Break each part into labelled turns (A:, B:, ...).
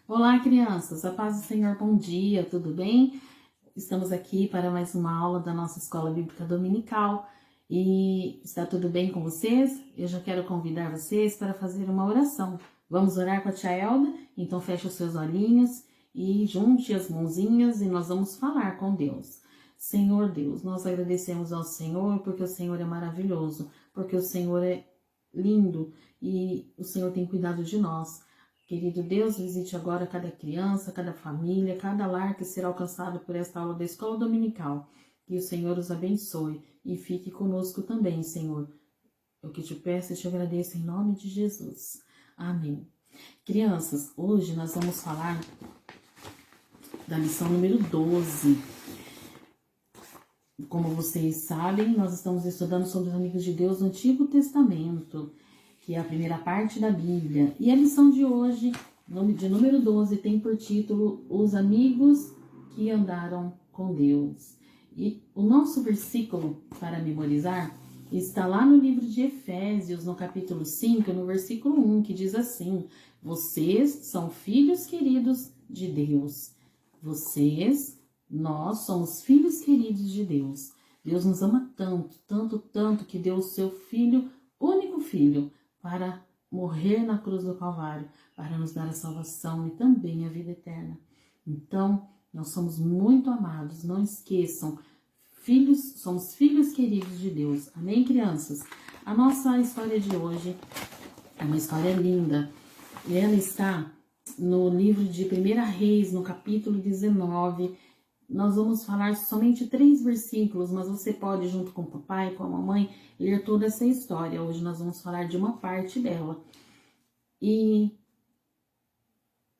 A: Olá, crianças, a paz do Senhor, bom dia, tudo bem? Estamos aqui para mais uma aula da nossa Escola Bíblica Dominical e está tudo bem com vocês? Eu já quero convidar vocês para fazer uma oração. Vamos orar com a tia Elda? Então feche os seus olhinhos e junte as mãozinhas e nós vamos falar com Deus. Senhor Deus, nós agradecemos ao Senhor porque o Senhor é maravilhoso, porque o Senhor é lindo e o Senhor tem cuidado de nós. Querido Deus, visite agora cada criança, cada família, cada lar que será alcançado por esta aula da Escola Dominical. Que o Senhor os abençoe e fique conosco também, Senhor. Eu que te peço e te agradeço em nome de Jesus. Amém. Crianças, hoje nós vamos falar da lição número 12. Como vocês sabem, nós estamos estudando sobre os amigos de Deus no Antigo Testamento, que é a primeira parte da Bíblia. E a lição de hoje, de número 12, tem por título Os Amigos que Andaram com Deus. E o nosso versículo para memorizar está lá no livro de Efésios, no capítulo 5, no versículo 1, que diz assim: Vocês são filhos queridos de Deus. Nós somos filhos queridos de Deus. Deus nos ama tanto, tanto, tanto, que deu o seu filho, único filho, para morrer na cruz do Calvário, para nos dar a salvação e também a vida eterna. Então, nós somos muito amados, não esqueçam, somos filhos queridos de Deus. Amém, crianças? A nossa história de hoje é uma história linda. E ela está no livro de 1 Reis, no capítulo 19. Nós vamos falar somente 3 versículos, mas você pode, junto com o papai, com a mamãe, ler toda essa história. Hoje nós vamos falar de uma parte dela. E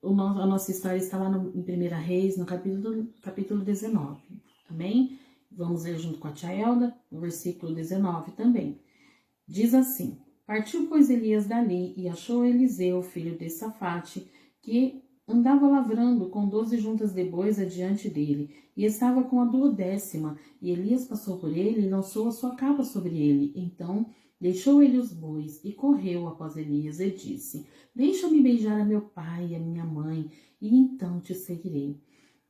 A: a nossa história está lá em 1 Reis, no capítulo 19. Amém? Vamos ler junto com a tia Elda, no versículo 19 também. Diz assim: Partiu, pois, Elias dali e achou Eliseu, filho de Safate, que andava lavrando com 12 juntas de bois adiante dele, e estava com a 12ª, e Elias passou por ele e lançou a sua capa sobre ele. Então deixou ele os bois e correu após Elias e disse: Deixa-me beijar a meu pai e a minha mãe, e então te seguirei.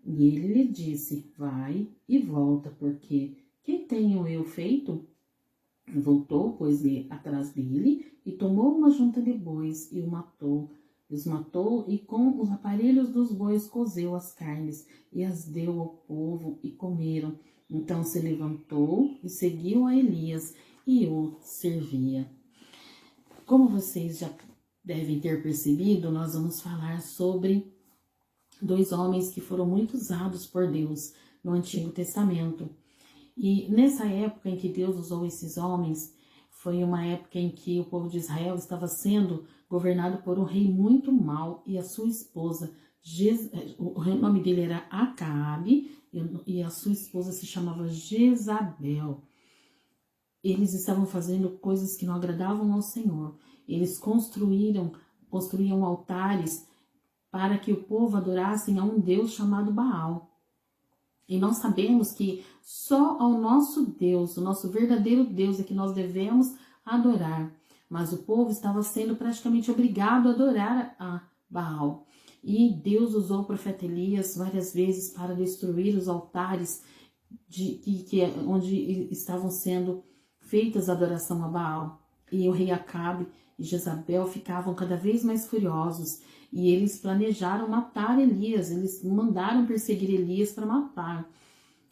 A: E ele lhe disse: Vai e volta, porque que tenho eu feito? Voltou, pois, atrás dele, e tomou uma junta de bois e os matou, e com os aparelhos dos bois cozeu as carnes, e as deu ao povo, e comeram. Então se levantou e seguiu a Elias, e o servia. Como vocês já devem ter percebido, nós vamos falar sobre 2 homens que foram muito usados por Deus no Antigo Testamento. E nessa época em que Deus usou esses homens, foi uma época em que o povo de Israel estava sendo governado por um rei muito mau, e a sua esposa, o nome dele era Acabe, e a sua esposa se chamava Jezabel. Eles estavam fazendo coisas que não agradavam ao Senhor. Eles construíam altares para que o povo adorasse a um Deus chamado Baal. E nós sabemos que só ao nosso Deus, o nosso verdadeiro Deus, é que nós devemos adorar. Mas o povo estava sendo praticamente obrigado a adorar a Baal. E Deus usou o profeta Elias várias vezes para destruir os altares onde estavam sendo feitas a adoração a Baal. E o rei Acabe e Jezabel ficavam cada vez mais furiosos. E eles planejaram matar Elias, eles mandaram perseguir Elias para matar.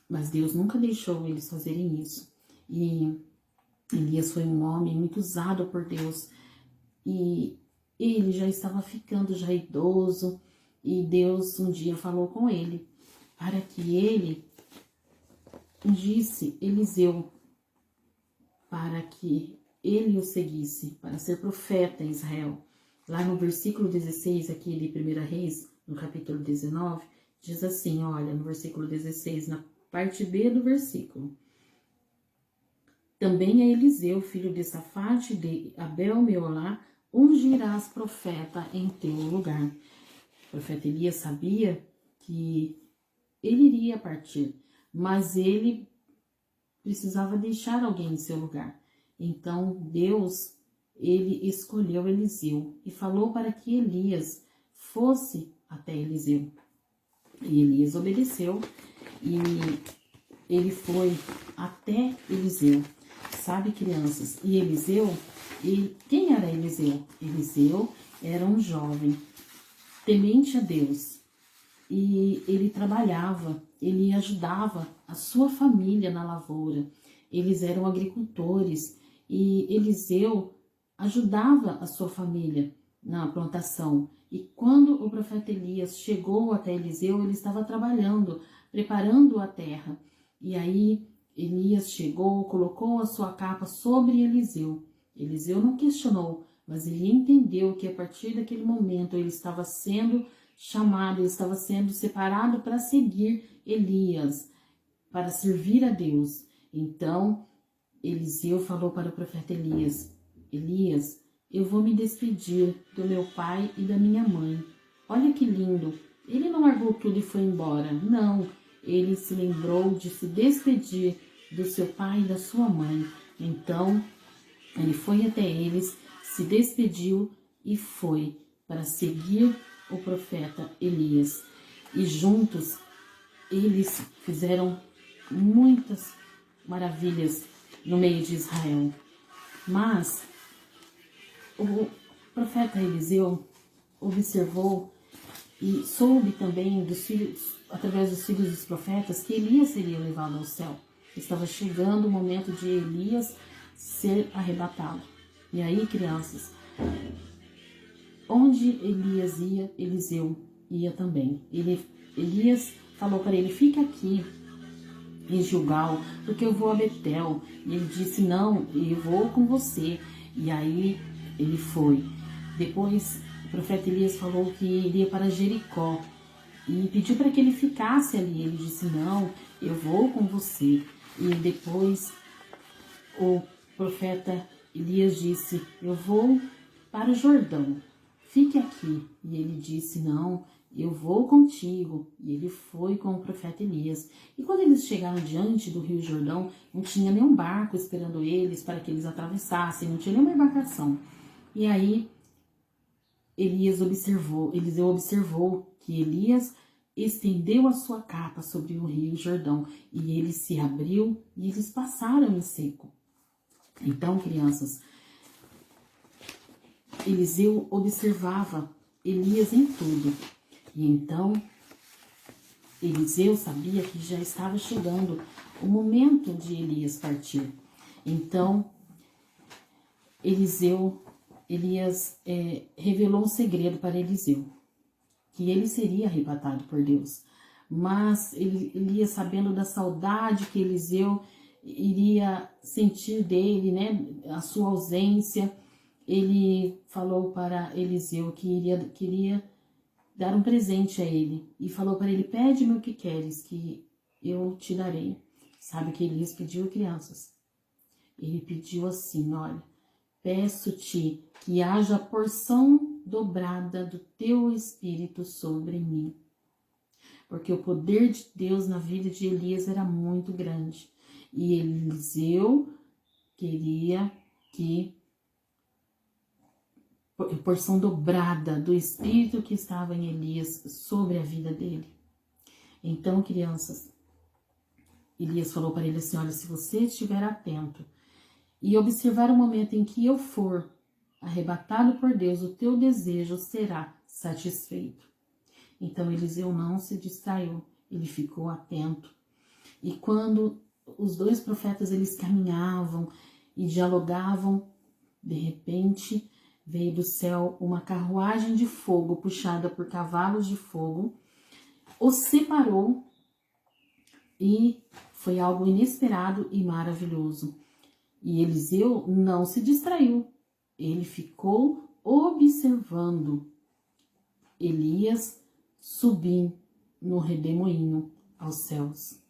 A: Mas Deus nunca deixou eles fazerem isso. E Elias foi um homem muito usado por Deus. E ele já estava ficando já idoso. E Deus um dia falou com ele para que ele ungisse Eliseu, para que ele o seguisse, para ser profeta em Israel. Lá no versículo 16 aqui de 1 Reis, no capítulo 19, diz assim, olha, no versículo 16, na parte B do versículo. Também a Eliseu, filho de Safate, de Abel-Meolá, ungirás profeta em teu lugar. O profeta Elias sabia que ele iria partir, mas ele precisava deixar alguém em seu lugar. Então Deus, ele escolheu Eliseu e falou para que Elias fosse até Eliseu. E Elias obedeceu e ele foi até Eliseu. Sabe, crianças? E Eliseu, quem era Eliseu? Eliseu era um jovem temente a Deus. E ele trabalhava, ele ajudava a sua família na lavoura. Eles eram agricultores e Eliseu ajudava a sua família na plantação. E quando o profeta Elias chegou até Eliseu, ele estava trabalhando, preparando a terra. E aí Elias chegou, colocou a sua capa sobre Eliseu. Eliseu não questionou, mas ele entendeu que a partir daquele momento ele estava sendo chamado, ele estava sendo separado para seguir Elias, para servir a Deus. Então Eliseu falou para o profeta Elias: Elias, eu vou me despedir do meu pai e da minha mãe. Olha que lindo, ele não largou tudo e foi embora. Não, ele se lembrou de se despedir do seu pai e da sua mãe. Então, ele foi até eles, se despediu e foi para seguir o profeta Elias. E juntos, eles fizeram muitas maravilhas no meio de Israel. Mas o profeta Eliseu observou e soube também dos filhos, através dos filhos dos profetas, que Elias seria levado ao céu. Estava chegando o momento de Elias ser arrebatado. E aí, crianças, onde Elias ia, Eliseu ia também. Elias falou para ele: fica aqui em Gilgal, porque eu vou a Betel. E ele disse: não, eu vou com você. E aí ele foi. Depois o profeta Elias falou que iria para Jericó e pediu para que ele ficasse ali. Ele disse: não, eu vou com você. E depois o profeta Elias disse: eu vou para o Jordão, fique aqui. E ele disse: não, eu vou contigo. E ele foi com o profeta Elias. E quando eles chegaram diante do rio Jordão, não tinha nenhum barco esperando eles para que eles atravessassem, não tinha nenhuma embarcação. E aí Eliseu observou que Elias estendeu a sua capa sobre o rio Jordão e ele se abriu e eles passaram em seco. Então, crianças, Eliseu observava Elias em tudo. E então, Eliseu sabia que já estava chegando o momento de Elias partir. Então, Elias revelou um segredo para Eliseu, que ele seria arrebatado por Deus. Mas Elias, sabendo da saudade que Eliseu iria sentir dele, né, a sua ausência, ele falou para Eliseu que queria dar um presente a ele. E falou para ele: pede-me o que queres, que eu te darei. Sabe o que Elias pediu, crianças? Ele pediu assim: olha, peço-te que haja porção dobrada do teu espírito sobre mim. Porque o poder de Deus na vida de Elias era muito grande. E Eliseu queria que porção dobrada do espírito que estava em Elias sobre a vida dele. Então, crianças, Elias falou para ele assim: olha, se você estiver atento e observar o momento em que eu for arrebatado por Deus, o teu desejo será satisfeito. Então Eliseu não se distraiu, ele ficou atento. E quando os dois profetas eles caminhavam e dialogavam, de repente veio do céu uma carruagem de fogo puxada por cavalos de fogo, os separou e foi algo inesperado e maravilhoso. E Eliseu não se distraiu, ele ficou observando Elias subir no redemoinho aos céus.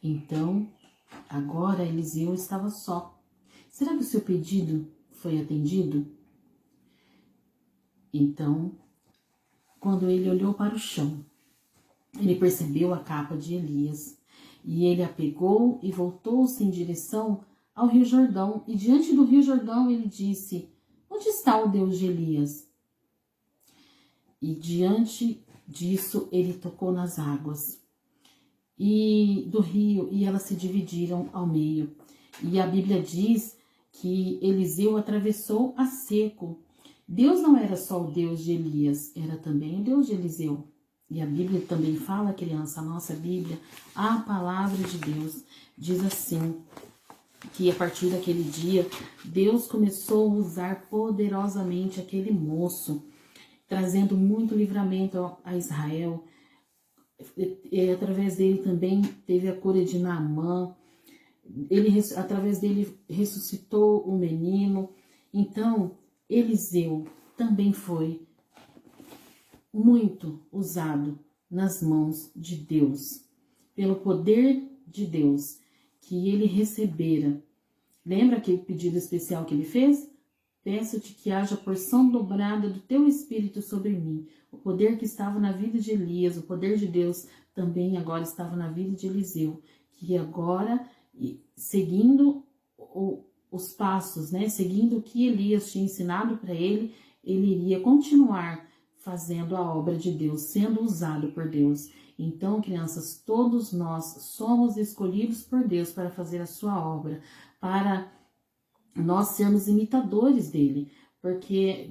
A: Então, agora Eliseu estava só. Será que o seu pedido foi atendido? Então, quando ele olhou para o chão, ele percebeu a capa de Elias e ele a pegou e voltou-se em direção ao rio Jordão. E diante do rio Jordão ele disse: onde está o Deus de Elias? e diante disso ele tocou nas águas e do rio, e elas se dividiram ao meio. E a Bíblia diz que Eliseu atravessou a seco. Deus não era só o Deus de Elias, era também o Deus de Eliseu. E a Bíblia também fala, criança, a nossa Bíblia, a palavra de Deus diz assim, que a partir daquele dia, Deus começou a usar poderosamente aquele moço, trazendo muito livramento a Israel. E através dele também teve a cura de Naamã. Através dele ressuscitou o menino. Então, Eliseu também foi muito usado nas mãos de Deus, pelo poder de Deus que ele recebera. Lembra aquele pedido especial que ele fez? Peço-te que haja porção dobrada do teu espírito sobre mim. O poder que estava na vida de Elias, o poder de Deus também agora estava na vida de Eliseu, que agora, seguindo os passos, né, seguindo o que Elias tinha ensinado para ele, ele iria continuar fazendo a obra de Deus, sendo usado por Deus. Então, crianças, todos nós somos escolhidos por Deus para fazer a sua obra, para nós sermos imitadores dele, porque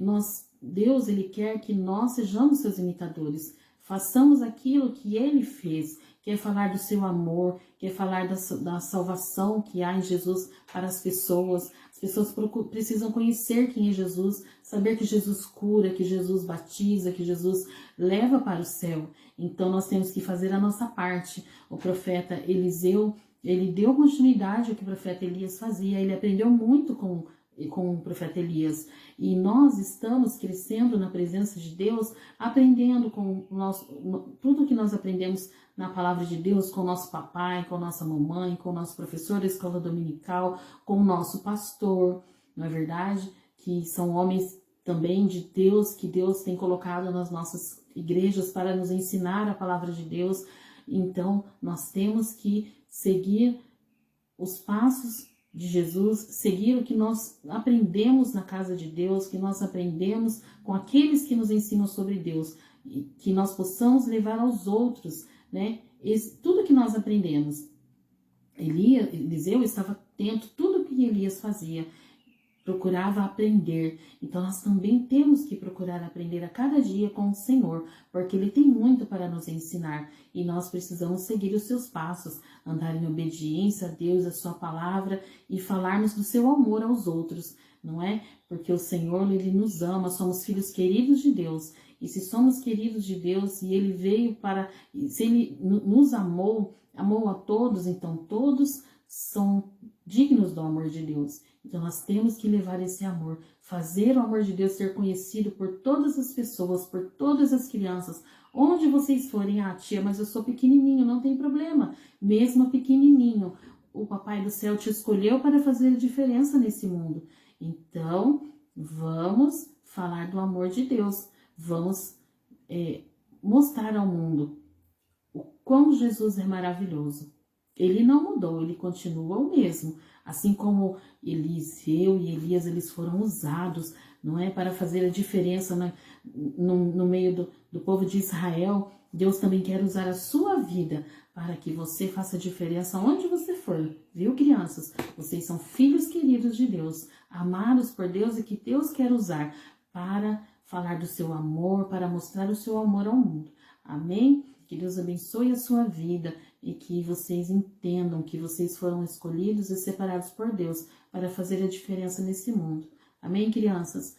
A: Deus, ele quer que nós sejamos seus imitadores, façamos aquilo que ele fez, quer falar do seu amor, quer falar da salvação que há em Jesus para as pessoas. As pessoas precisam conhecer quem é Jesus, saber que Jesus cura, que Jesus batiza, que Jesus leva para o céu. Então nós temos que fazer a nossa parte. O profeta Eliseu, ele deu continuidade ao que o profeta Elias fazia, ele aprendeu muito com o profeta Elias. E nós estamos crescendo na presença de Deus, aprendendo com tudo que nós aprendemos na palavra de Deus, com o nosso papai, com a nossa mamãe, com o nosso professor da escola dominical, com o nosso pastor, não é verdade? Que são homens também de Deus, que Deus tem colocado nas nossas igrejas para nos ensinar a palavra de Deus. Então, nós temos que seguir os passos de Jesus, seguir o que nós aprendemos na casa de Deus, que nós aprendemos com aqueles que nos ensinam sobre Deus, e que nós possamos levar aos outros, né? Tudo que nós aprendemos. Eliseu estava atento a tudo que Elias fazia, procurava aprender. Então nós também temos que procurar aprender a cada dia com o Senhor, porque Ele tem muito para nos ensinar e nós precisamos seguir os seus passos, andar em obediência a Deus, a sua palavra e falarmos do seu amor aos outros, não é? Porque o Senhor, Ele nos ama, somos filhos queridos de Deus. E se somos queridos de Deus e Ele veio se Ele nos amou a todos, então todos são dignos do amor de Deus. Então nós temos que levar esse amor, fazer o amor de Deus ser conhecido por todas as pessoas, por todas as crianças. Onde vocês forem, tia, mas eu sou pequenininho, não tem problema. Mesmo pequenininho, o Papai do Céu te escolheu para fazer diferença nesse mundo. Então, vamos falar do amor de Deus. Vamos mostrar ao mundo o quão Jesus é maravilhoso. Ele não mudou, ele continua o mesmo. Assim como Eliseu e Elias, eles foram usados, não é, para fazer a diferença no meio do povo de Israel. Deus também quer usar a sua vida para que você faça a diferença onde você for. Viu, crianças? Vocês são filhos queridos de Deus, amados por Deus e que Deus quer usar para falar do seu amor, para mostrar o seu amor ao mundo. Amém? Que Deus abençoe a sua vida e que vocês entendam que vocês foram escolhidos e separados por Deus para fazer a diferença nesse mundo. Amém, crianças?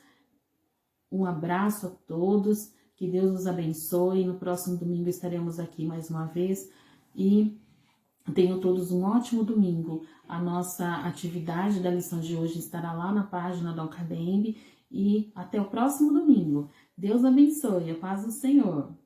A: Um abraço a todos, que Deus os abençoe. No próximo domingo estaremos aqui mais uma vez e tenham todos um ótimo domingo. A nossa atividade da lição de hoje estará lá na página da Alcademb e até o próximo domingo. Deus abençoe, a paz do Senhor.